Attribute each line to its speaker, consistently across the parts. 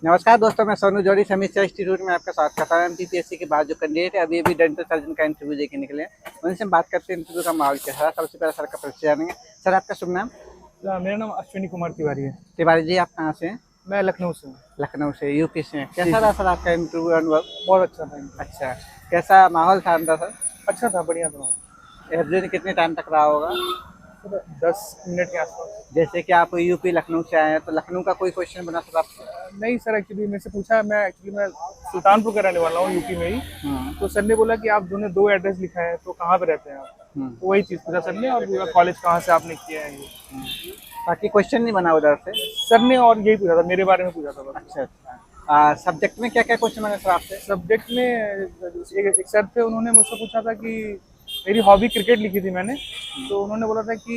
Speaker 1: नमस्कार दोस्तों, मैं सोनू जौहरी समीक्षा इंस्टीट्यूट में आपका स्वागत करता हूँ। एमपीपीएससी के बाद जो कैंडिडेट है अभी डेंटल सर्जन का इंटरव्यू देके निकले हैं, उनसे हम बात करते हैं इंटरव्यू का माहौल कैसा है। सबसे पहले सर का परिचय जानेंगे। सर, आपका शुभ नाम?
Speaker 2: मेरा नाम अश्विनी कुमार तिवारी है।
Speaker 1: तिवारी जी, आप कहाँ से हैं?
Speaker 2: मैं लखनऊ से हूँ।
Speaker 1: लखनऊ से, यूपी से हैं।
Speaker 2: जी
Speaker 1: कैसा
Speaker 2: जी,
Speaker 1: रहा सर आपका इंटरव्यू अनुभव?
Speaker 2: बहुत अच्छा था इनका।
Speaker 1: अच्छा, कैसा माहौल था अंदर सर?
Speaker 2: अच्छा था, बढ़िया था।
Speaker 1: इंटरव्यू कितने टाइम तक रहा होगा?
Speaker 2: सर 10 मिनट के आसपास।
Speaker 1: जैसे कि आप यूपी लखनऊ से आए हैं, तो लखनऊ का कोई क्वेश्चन बना सर आपसे?
Speaker 2: नहीं सर, एक्चुअली मेरे से पूछा, मैं सुल्तानपुर का रहने वाला हूँ, यूपी में ही।
Speaker 1: हम्म,
Speaker 2: तो सर ने बोला कि आप दोनों दो एड्रेस लिखा है, तो कहाँ पे रहते हैं आप?
Speaker 1: हम्म,
Speaker 2: तो वही चीज़ पूछा सर ने, और कॉलेज कहाँ से आपने किया है ये।
Speaker 1: बाकी क्वेश्चन नहीं बना उधर से?
Speaker 2: सर ने और यही पूछा था, मेरे बारे में पूछा था बस।
Speaker 1: अच्छा अच्छा। सब्जेक्ट में क्या क्या क्वेश्चन बने सर आपसे?
Speaker 2: सब्जेक्ट में एक सर थे, उन्होंने मुझसे पूछा था कि मेरी हॉबी क्रिकेट लिखी थी मैंने। तो उन्होंने बोला था कि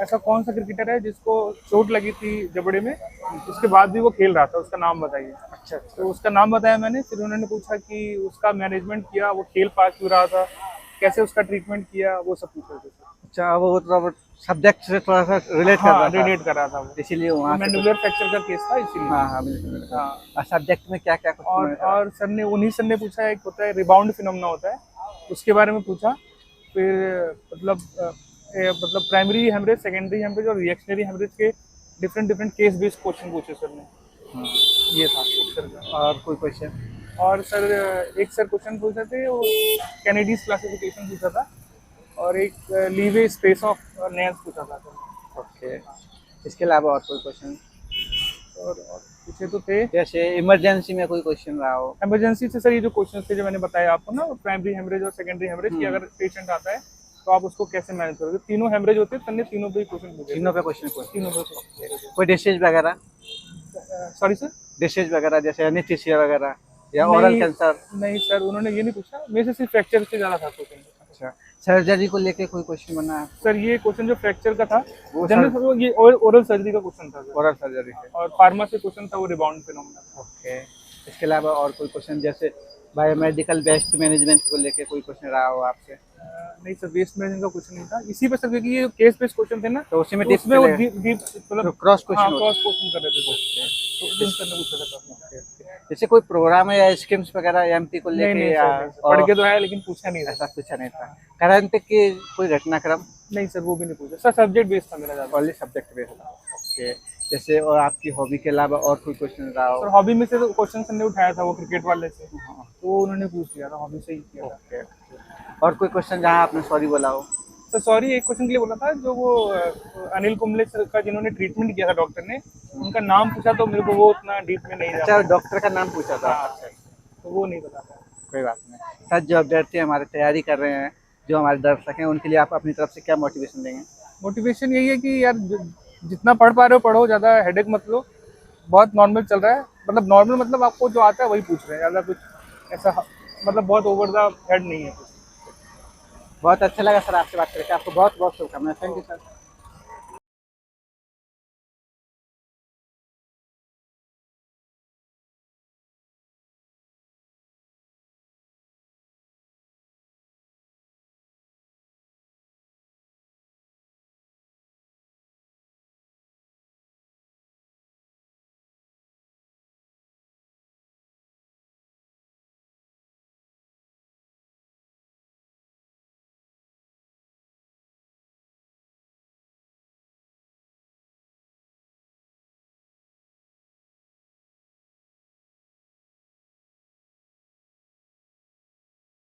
Speaker 2: ऐसा कौन सा क्रिकेटर है जिसको चोट लगी थी जबड़े में, उसके बाद भी वो खेल रहा था, उसका नाम बताइए।
Speaker 1: अच्छा अच्छा।
Speaker 2: तो उसका नाम बताया मैंने। फिर उन्होंने पूछा कि उसका मैनेजमेंट किया, वो खेल पास क्यों रहा था, कैसे उसका ट्रीटमेंट किया, वो सब पूछ रहे थे सर।
Speaker 1: अच्छा, वो मतलब सब्जेक्ट से थोड़ा सा रिलेट कर
Speaker 2: हाँ,
Speaker 1: रहा था,
Speaker 2: रिलेट कर रहा था वो।
Speaker 1: इसीलिए वहाँ से
Speaker 2: मैंडिबुलर फ्रैक्चर का केस था, इसीलिए।
Speaker 1: हाँ हाँ, बिल्कुल बिल्कुल।
Speaker 2: हाँ।
Speaker 1: और सब्जेक्ट में क्या क्या क्वेश्चन बने सर?
Speaker 2: और सर ने पूछा, एक होता है रिबाउंड फिनोमेना होता है, उसके बारे में पूछा। फिर मतलब प्राइमरी हेमरेज, सेकेंडरी हेमरेज और रिएक्शनरी हेमरेज के different different case based question पूछे सर ने।
Speaker 1: हाँ।
Speaker 2: ये था एक सर का।
Speaker 1: और कोई क्वेश्चन?
Speaker 2: और सर एक सर क्वेश्चन पूछे थे, वो कैनेडीज क्लासिफिकेशन पूछा था। और एक लीवे स्पेस ऑफ नेल्स पूछा था सर।
Speaker 1: ओके, इसके अलावा और कोई क्वेश्चन?
Speaker 2: और पूछे तो थे।
Speaker 1: जैसे इमरजेंसी में कोई क्वेश्चन रहा हो?
Speaker 2: इमरजेंसी से सर ये जो क्वेश्चन थे जो मैंने बताया आपको ना, प्राइमरी हेमरेज और सेकेंडरी हेमरेज की, अगर पेशेंट आता है तो आप उसको कैसे मैनेज करोगे। तीनों हेमरेज होते हैं, सर ने तीनों पे क्वेश्चन पूछे
Speaker 1: तीनों
Speaker 2: थे।
Speaker 1: पे क्वेश्चन
Speaker 2: तीनों पे
Speaker 1: कोई डिशेज वगैरह?
Speaker 2: Sorry sir.
Speaker 1: डिशेज वगैरह जैसे एनेस्थीसिया वगैरह या ओरल
Speaker 2: नहीं
Speaker 1: कैंसर?
Speaker 2: नहीं सर, उन्होंने ये नहीं पूछा, मेरे से सिर्फ फ्रैक्चर से ज़्यादा था क्वेश्चन।
Speaker 1: अच्छा, सर्जरी को लेके कोई क्वेश्चन बना है?
Speaker 2: सर ये क्वेश्चन जो फ्रैक्चर का था,
Speaker 1: वो
Speaker 2: जनरल
Speaker 1: सर,
Speaker 2: वो ये ओरल सर्जरी का क्वेश्चन था सर।
Speaker 1: ओरल सर्जरी से।
Speaker 2: और फार्मा से क्वेश्चन था, वो रिबाउंड फिनोमेना।
Speaker 1: ओके, इसके अलावा और कोई क्वेश्चन जैसे बायोमेडिकल वेस्ट मैनेजमेंट को लेके कोई क्वेश्चन रहा हो आपसे?
Speaker 2: नहीं सर, वेस्ट मैनेजमेंट का क्वेश्चन नहीं था इसी पे सर, क्योंकि ये केस बेस्ड क्वेश्चन थे ना,
Speaker 1: तो उसी में
Speaker 2: तो
Speaker 1: डिप
Speaker 2: उसमें वो
Speaker 1: चले,
Speaker 2: डीप डीप
Speaker 1: तो
Speaker 2: मतलब
Speaker 1: क्रॉस
Speaker 2: हाँ,
Speaker 1: क्वेश्चन होता
Speaker 2: क्रॉस क्वेश्चन कर रहे थे सर।
Speaker 1: है।
Speaker 2: तो उस सर ने पूछा था प्रश्न।
Speaker 1: जैसे कोई प्रोग्राम है या स्कीम्स वगैरह एमपी को
Speaker 2: नहीं
Speaker 1: लेके
Speaker 2: नहीं
Speaker 1: या
Speaker 2: सर, नहीं सर, पढ़
Speaker 1: और
Speaker 2: के तो है लेकिन पूछा नहीं
Speaker 1: ऐसा
Speaker 2: था।
Speaker 1: पूछा नहीं था? करंट की कोई घटनाक्रम?
Speaker 2: नहीं सर, वो भी नहीं पूछा सर, सब्जेक्ट बेस्ड था मेरा ज़्यादा।
Speaker 1: ओनली सब्जेक्ट बेस्ड था। ओके, जैसे और आपकी हॉबी के अलावा और कोई क्वेश्चन रहा
Speaker 2: सर
Speaker 1: हो?
Speaker 2: हॉबी में से तो क्वेश्चन सर ने उठाया था वो क्रिकेट वाले से,
Speaker 1: हाँ।
Speaker 2: तो उन्होंने पूछ लिया था, हॉबी से ही किया था।
Speaker 1: ओके, और कोई क्वेश्चन जहाँ आपने सॉरी बोला हो?
Speaker 2: सर सॉरी एक क्वेश्चन के लिए बोला था, जो वो अनिल कुंबले सर का जिन्होंने ट्रीटमेंट किया था डॉक्टर ने, उनका नाम पूछा, तो मेरे को वो उतना डीप में नहीं जा
Speaker 1: अच्छा,
Speaker 2: पाया।
Speaker 1: डॉक्टर का नाम पूछा था?
Speaker 2: हाँ,
Speaker 1: अच्छा,
Speaker 2: तो वो नहीं बता पाया।
Speaker 1: कोई बात नहीं। सर, जो अभ्यर्थी हमारे तैयारी कर रहे हैं, जो हमारे दर्शक हैं, उनके लिए आप अपनी तरफ से क्या मोटिवेशन देंगे?
Speaker 2: मोटिवेशन यही है कि यार जितना पढ़ पा रहे हो पढ़ो, ज़्यादा हेडेक मत लो। बहुत नॉर्मल चल रहा है, मतलब नॉर्मल मतलब आपको जो आता है वही पूछ रहे हैं, ज़्यादा कुछ ऐसा मतलब बहुत ओवर द हेड नहीं है कुछ।
Speaker 1: बहुत अच्छा लगा सर आपसे बात करके। आपको बहुत बहुत शुभकामनाएं। Thank you sir.